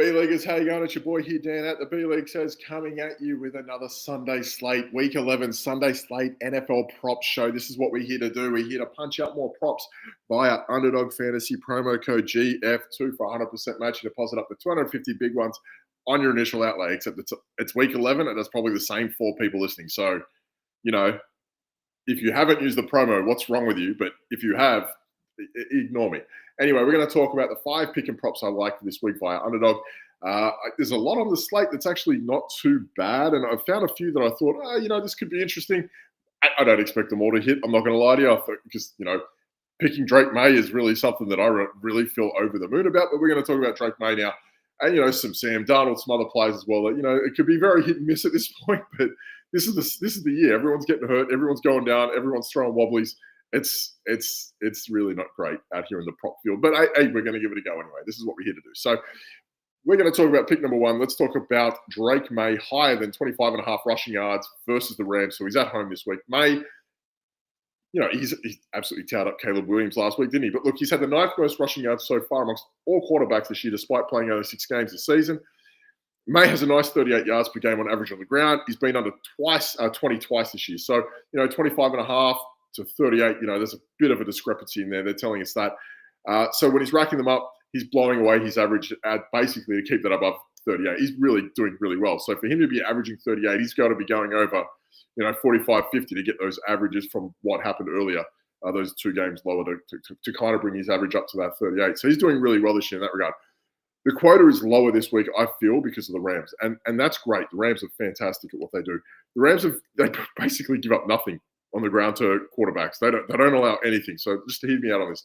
B-Leaguers, how you going? It's your boy here, Dan, at the B-League Says, coming at you with another Sunday Slate, Week 11 Sunday Slate NFL Props Show. This is what we're here to do. We're here to punch out more props via Underdog Fantasy, promo code GF2 for 100% match. You deposit up to 250 big ones on your initial outlay, except it's Week 11 and it's probably the same 4 people listening. So, if you haven't used the promo, what's wrong with you? But if you have, ignore me. Anyway, we're going to talk about the 5 pick and props I like for this week via Underdog. There's a lot on the slate that's actually not too bad, and I've found a few that I thought, this could be interesting. I don't expect them all to hit. I'm not going to lie to you, because picking Drake May is really something that I really feel over the moon about. But we're going to talk about Drake May now, and some Sam Darnold, some other players as well. It could be very hit and miss at this point, but this is the year. Everyone's getting hurt. Everyone's going down. Everyone's throwing wobblies. It's really not great out here in the prop field, but hey, we're going to give it a go anyway. This is what we're here to do. So we're going to talk about pick number 1. Let's talk about Drake May, higher than 25.5 rushing yards versus the Rams. So he's at home this week. May, he's absolutely towed up Caleb Williams last week, didn't he? But look, he's had the 9th most rushing yards so far amongst all quarterbacks this year, despite playing only 6 games this season. May has a nice 38 yards per game on average on the ground. He's been under 20 twice this year. So, 25.5 to 38, there's a bit of a discrepancy in there. They're telling us that. So when he's racking them up, he's blowing away his average basically to keep that above 38. He's really doing really well. So for him to be averaging 38, he's got to be going over, 45, 50 to get those averages from what happened earlier, those 2 games lower to kind of bring his average up to that 38. So he's doing really well this year in that regard. The quota is lower this week, I feel, because of the Rams. And that's great. The Rams are fantastic at what they do. The Rams, they basically give up nothing on the ground to quarterbacks. They don't allow anything. So just to hear me out on this,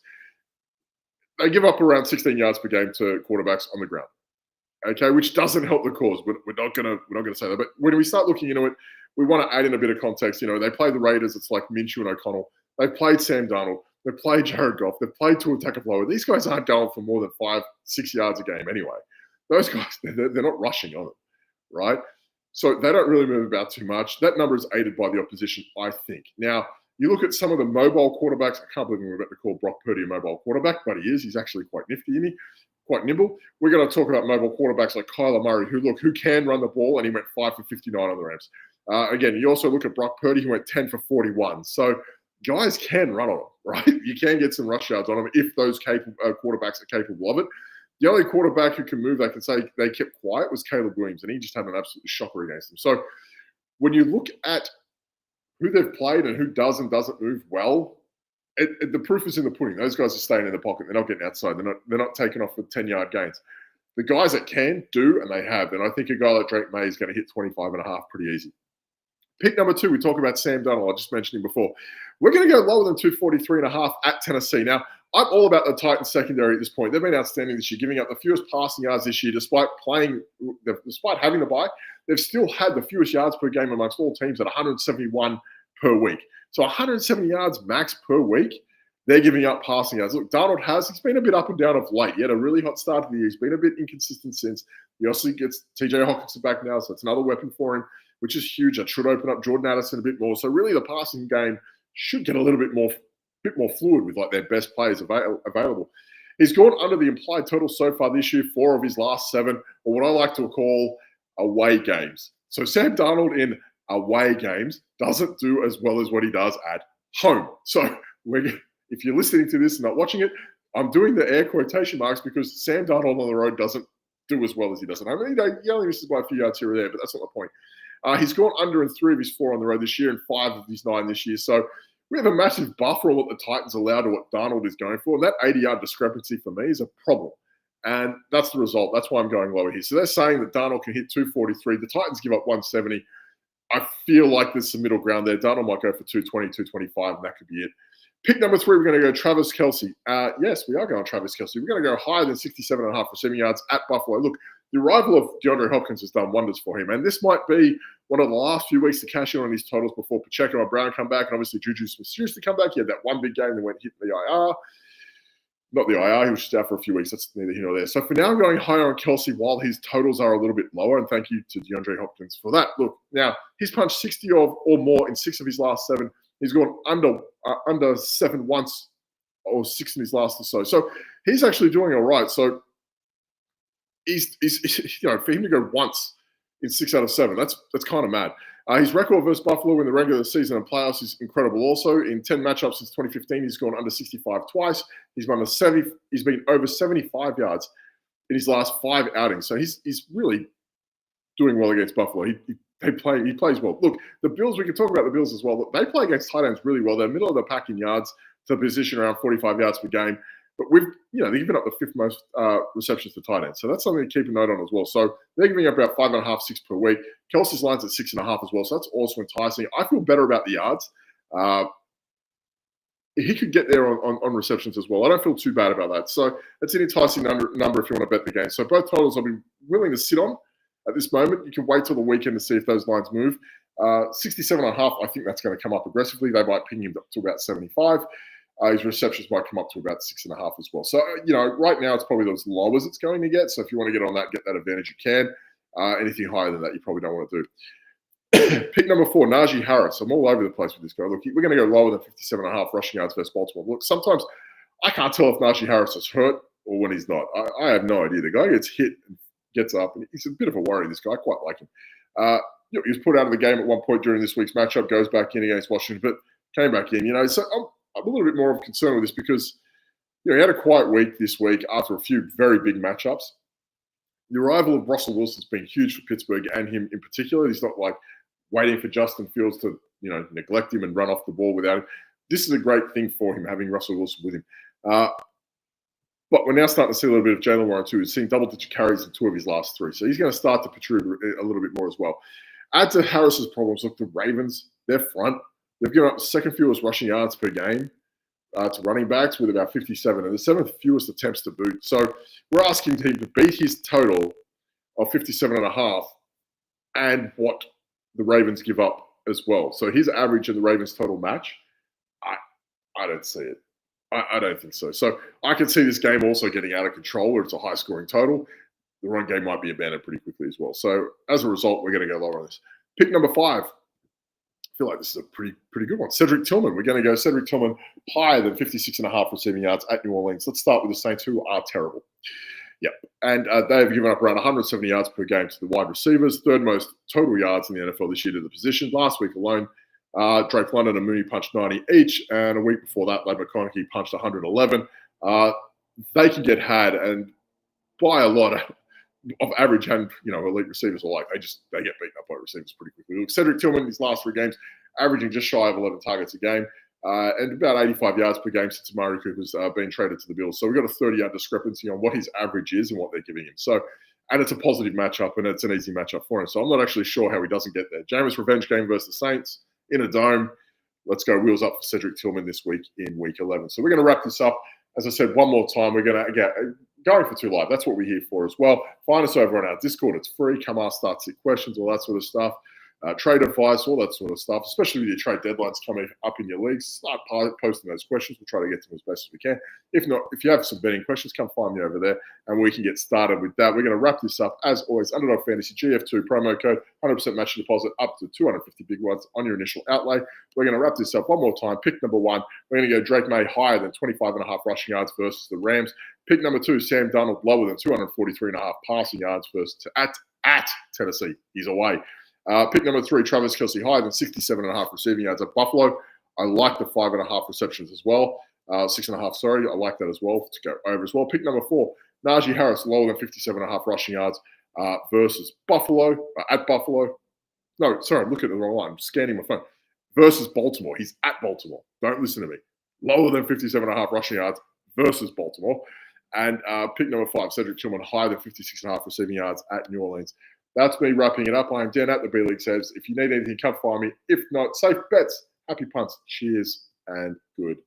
they give up around 16 yards per game to quarterbacks on the ground. Okay, which doesn't help the cause. We're not gonna say that. But when we start looking into it, we want to add in a bit of context. They play the Raiders. It's like Minshew and O'Connell. They've played Sam Darnold. They've played Jared Goff. They've played Tua Tagovailoa. These guys aren't going for more than 5-6 yards a game anyway. Those guys, they're not rushing on it, right? So they don't really move about too much. That number is aided by the opposition, I think. Now, you look at some of the mobile quarterbacks. I can't believe we're about to call Brock Purdy a mobile quarterback, but he is. He's actually quite nifty, isn't he? Quite nimble. We're going to talk about mobile quarterbacks like Kyler Murray, who can run the ball, and he went 5 for 59 on the Rams. Again, you also look at Brock Purdy, who went 10 for 41. So guys can run on them, right? You can get some rush yards on them if those quarterbacks are capable of it. The only quarterback who can move, they can say they kept quiet, was Caleb Williams, and he just had an absolute shocker against them. So when you look at who they've played and who does and doesn't move well, the proof is in the pudding. Those guys are staying in the pocket. They're not getting outside. They're not taking off with 10-yard gains. The guys that can do, and they have. And I think a guy like Drake May is going to hit 25.5 pretty easy. Pick number 2, we talk about Sam Darnold. I just mentioned him before. We're going to go lower than 243.5 at Tennessee. Now, I'm all about the Titans secondary at this point. They've been outstanding this year, giving up the fewest passing yards this year, despite having the bye. They've still had the fewest yards per game amongst all teams at 171 per week. So 170 yards max per week, they're giving up passing yards. Look, Darnold he's been a bit up and down of late. He had a really hot start to the year. He's been a bit inconsistent since. He also gets TJ Hawkinson back now, so it's another weapon for him, which is huge. That should open up Jordan Addison a bit more. So really the passing game should get a little bit more fluid with like their best players available. He's gone under the implied total so far this year, 4 of his last 7, or what I like to call away games. So Sam Darnold in away games doesn't do as well as what he does at home. So if you're listening to this and not watching it, I'm doing the air quotation marks because Sam Darnold on the road doesn't do as well as he does at home. He only misses by a few yards here or there, but that's not the point. He's gone under in 3 of his 4 on the road this year and 5 of his 9 this year. So we have a massive buffer on what the Titans allow to what Darnold is going for. And that 80-yard discrepancy for me is a problem. And that's the result. That's why I'm going lower here. So they're saying that Darnold can hit 243. The Titans give up 170. I feel like there's some middle ground there. Darnold might go for 220, 225, and that could be it. Pick number 3, we're going to go Travis Kelce. Yes, we are going Travis Kelce. We're going to go higher than 67.5 receiving yards at Buffalo. Look, the arrival of DeAndre Hopkins has done wonders for him. And this might be one of the last few weeks to cash in on his totals before Pacheco and Brown come back. And obviously, Juju Smith-Schuster to come back. He had that one big game that went hit the IR. Not the IR. He was just out for a few weeks. That's neither here nor there. So for now, I'm going higher on Kelce while his totals are a little bit lower. And thank you to DeAndre Hopkins for that. Look, now, he's punched 60 or more in 6 of his last 7. He's gone under 7 once or 6 in his last or so. So he's actually doing all right. So for him to go once in 6 out of 7, that's kind of mad. His record versus Buffalo in the regular season and playoffs is incredible. Also, in 10 matchups since 2015, he's gone under 65 twice. He's been over 75 yards in his last 5 outings. So he's really doing well against Buffalo. He plays well. Look, the Bills, we can talk about the Bills as well. Look, they play against tight ends really well. They're middle of the pack in yards to position around 45 yards per game. But they've given up the 5th most receptions to tight ends. So that's something to keep a note on as well. So they're giving up about 5.5, 6 per week. Kelsey's line's at 6.5 as well. So that's also enticing. I feel better about the yards. He could get there on receptions as well. I don't feel too bad about that. So it's an enticing number if you want to bet the game. So both totals I'll be willing to sit on at this moment. You can wait till the weekend to see if those lines move. 67.5, I think that's going to come up aggressively. They might ping him up to about 75. His receptions might come up to about 6.5 as well. So, right now it's probably as low as it's going to get. So if you want to get on that, get that advantage, you can. Anything higher than that, you probably don't want to do. Pick number 4, Najee Harris. I'm all over the place with this guy. Look, we're going to go lower than 57.5 rushing yards versus Baltimore. Look, sometimes I can't tell if Najee Harris is hurt or when he's not. I have no idea. The guy gets hit and gets up, and he's a bit of a worry, this guy. I quite like him. He was put out of the game at one point during this week's matchup, goes back in against Washington, but came back in. So I'm a little bit more of a concern with this because he had a quiet week this week after a few very big matchups. The arrival of Russell Wilson's been huge for Pittsburgh and him in particular. He's not like waiting for Justin Fields to neglect him and run off the ball without him. This is a great thing for him, having Russell Wilson with him. But we're now starting to see a little bit of Jalen Warren too. He's seen double-digit carries in 2 of his last 3. So he's going to start to protrude a little bit more as well. Add to Harris's problems, look, the Ravens, their front, they've given up the 2nd fewest rushing yards per game to running backs with about 57 and the 7th fewest attempts to boot. So we're asking him to beat his total of 57.5 and what the Ravens give up as well. So his average and the Ravens total match, I don't see it. I don't think so. So I can see this game also getting out of control where it's a high-scoring total. The run game might be abandoned pretty quickly as well. So as a result, we're going to go lower on this. Pick number 5. I feel like this is a pretty good one. Cedric Tillman. We're going to go Cedric Tillman higher than 56.5 receiving yards at New Orleans. Let's start with the Saints, who are terrible. Yep. And they've given up around 170 yards per game to the wide receivers, 3rd most total yards in the NFL this year to the position. Last week alone, Drake London and Mooney punched 90 each, and a week before that, Ladd McConaughey punched 111. They can get had, and by a lot of average and elite receivers alike, they get beaten up by receivers pretty quickly. Look, Cedric Tillman, his last 3 games, averaging just shy of 11 targets a game, and about 85 yards per game since Amari Cooper's been traded to the Bills. So we've got a 30-yard discrepancy on what his average is and what they're giving him. So, and it's a positive matchup, and it's an easy matchup for him. So I'm not actually sure how he doesn't get there. Jameis revenge game versus the Saints in a dome. Let's go wheels up for Cedric Tillman this week in Week 11. So we're going to wrap this up. As I said, one more time, we're going to get GoingFor2 Live. That's what we're here for as well. Find us over on our Discord. It's free. Come ask, start, sit questions, all that sort of stuff. Trade advice, all that sort of stuff, especially with your trade deadlines coming up in your leagues. Start posting those questions. We'll try to get to them as best as we can. If not, if you have some betting questions, come find me over there and we can get started with that. We're going to wrap this up, as always, Underdog Fantasy GF2 promo code, 100% match deposit up to 250 big ones on your initial outlay. We're going to wrap this up one more time. Pick number 1, we're going to go Drake May higher than 25.5 rushing yards versus the Rams. Pick number 2, Sam Darnold lower than 243.5 passing yards versus at Tennessee. He's away. Pick number 3, Travis Kelce higher than 67.5 receiving yards at Buffalo. I like the 5.5 receptions as well. 6.5, sorry. I like that as well to go over as well. Pick number 4, Najee Harris lower than 57.5 rushing yards versus Buffalo, at Buffalo. No, sorry, I'm looking at the wrong line. I'm scanning my phone. Versus Baltimore. He's at Baltimore. Don't listen to me. Lower than 57.5 rushing yards versus Baltimore. And pick number 5, Cedric Tillman higher than 56.5 receiving yards at New Orleans. That's me wrapping it up. I am Dan at the B League Saves. If you need anything, come find me. If not, safe bets, happy punts, cheers, and good